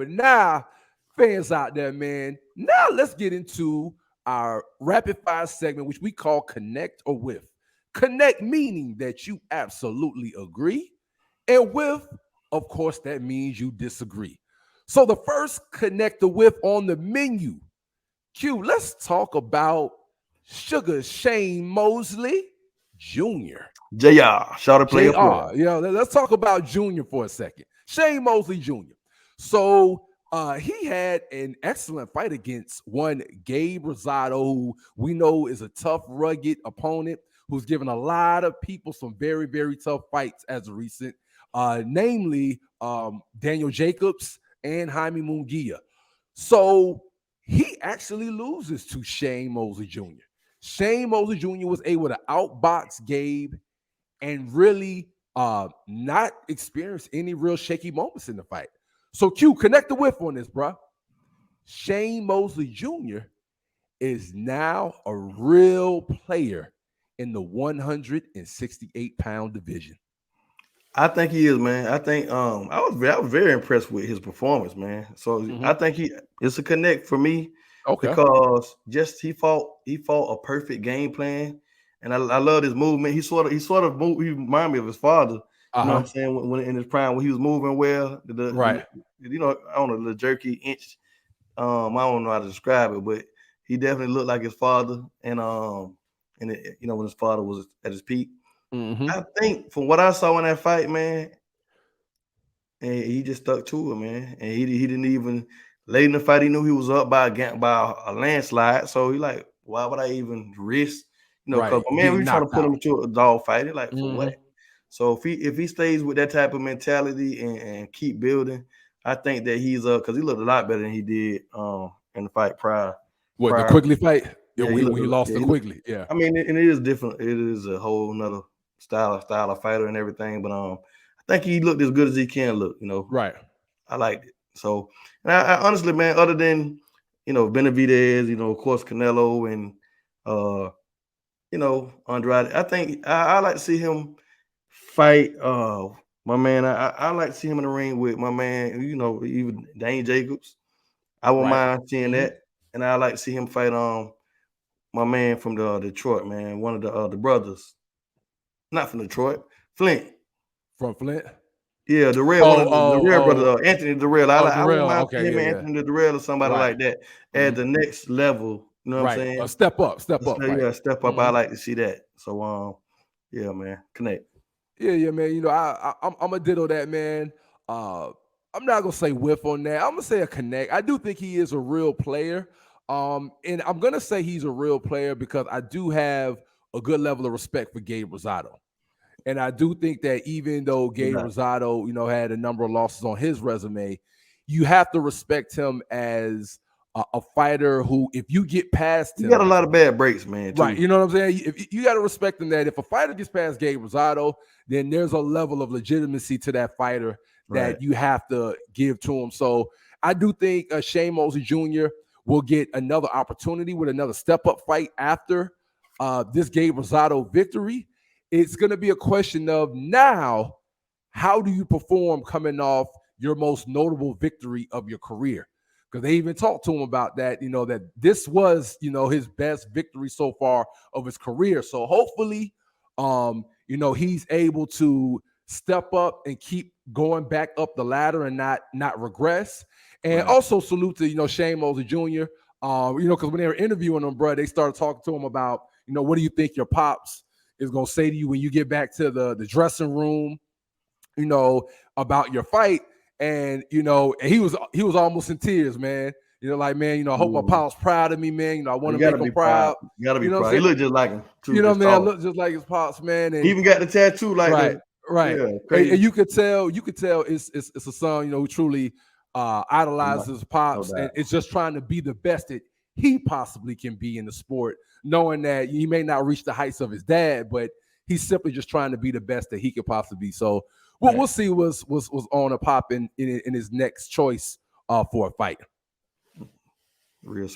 But now, fans out there, man, now let's get into our rapid fire segment, which we call Connect or With. Connect meaning that you absolutely agree, and with, of course, that means you disagree. So the first Connect or With on the menu, Q, let's talk about Sugar Shane Mosley Jr. JR, shout out player. Let's talk about Junior for a second. Shane Mosley Jr. So he had an excellent fight against one Gabe Rosado, who we know is a tough, rugged opponent who's given a lot of people some very, very tough fights as of recent, namely Daniel Jacobs and Jaime Munguia. So he actually loses to Shane Mosley Jr. Shane Mosley Jr. was able to outbox Gabe and really not experience any real shaky moments in the fight. So Q, connect the With on this, bro. Shane Mosley Jr. is now a real player in the 168-pound division. I think he is, man. I think I was very impressed with his performance, man. So I think it's a connect for me. Okay. Because just he fought a perfect game plan. And I love his movement. He sort of moved, he reminded me of his father. You know what I'm saying? When in his prime, when he was moving well, right. I don't know, the jerky inch. I don't know how to describe it, but he definitely looked like his father. And when his father was at his peak. I think from what I saw in that fight, man, and he just stuck to it, man. And he didn't even late in the fight. He knew he was up by a landslide. So he like, why would I even risk? Because man, we trying to put him into a dog fight. Like for what? So if he stays with that type of mentality and keep building, I think that he's because he looked a lot better than he did in the fight prior. What, the Quigley fight? Yeah, when he lost to Quigley. Yeah. I mean, and it is different. It is a whole nother style of fighter and everything. But I think he looked as good as he can look. Right. I liked it. So, and I honestly, man, other than Benavidez, of course Canelo and Andrade, I think I like to see him fight. My man, I like to see him in the ring with my man. Even Dane Jacobs. I won't mind seeing that, and I like to see him fight my man from the Detroit, man, one of the brothers, not from Detroit, Flint. From Flint. Yeah, the Darrell brother, Anthony Darrell. I wouldn't mind him and Anthony Darrell or somebody like that at the next level. You know what I'm saying? Step up. Yeah, step up. I like to see that. So, yeah, man, connect. Yeah, man. I'm a ditto that, man. I'm not gonna say whiff on that. I'm gonna say a connect. I do think he is a real player. And I'm gonna say he's a real player because I do have a good level of respect for Gabe Rosado. And I do think that even though Gabe Rosado, had a number of losses on his resume, you have to respect him as a fighter who, if you get past him, you got a lot of bad breaks, man. Right. You know what I'm saying? You got to respect him that if a fighter gets past Gabe Rosado, then there's a level of legitimacy to that fighter that you have to give to him. So I do think Shane Mosley Jr. will get another opportunity with another step-up fight after this Gabe Rosado victory. It's going to be a question of now, how do you perform coming off your most notable victory of your career? Because they even talked to him about that, that this was, his best victory so far of his career. So hopefully, he's able to step up and keep going back up the ladder and not regress. And also salute to, Shane Mosley Jr., because when they were interviewing him, bro, they started talking to him about, what do you think your pops is going to say to you when you get back to the dressing room, about your fight. And, and he was almost in tears, man. Like, man, I hope my pop's proud of me, man. I want to make him proud. You got to be proud. He looked just like him. Man, I look just like his pops, man. And he even got the tattoo like that. Right. Yeah, and you could tell it's a son, who truly idolizes his pops, and it's just trying to be the best that he possibly can be in the sport, knowing that he may not reach the heights of his dad, but he's simply just trying to be the best that he could possibly be. So we'll see what's on a pop in his next choice for a fight. Real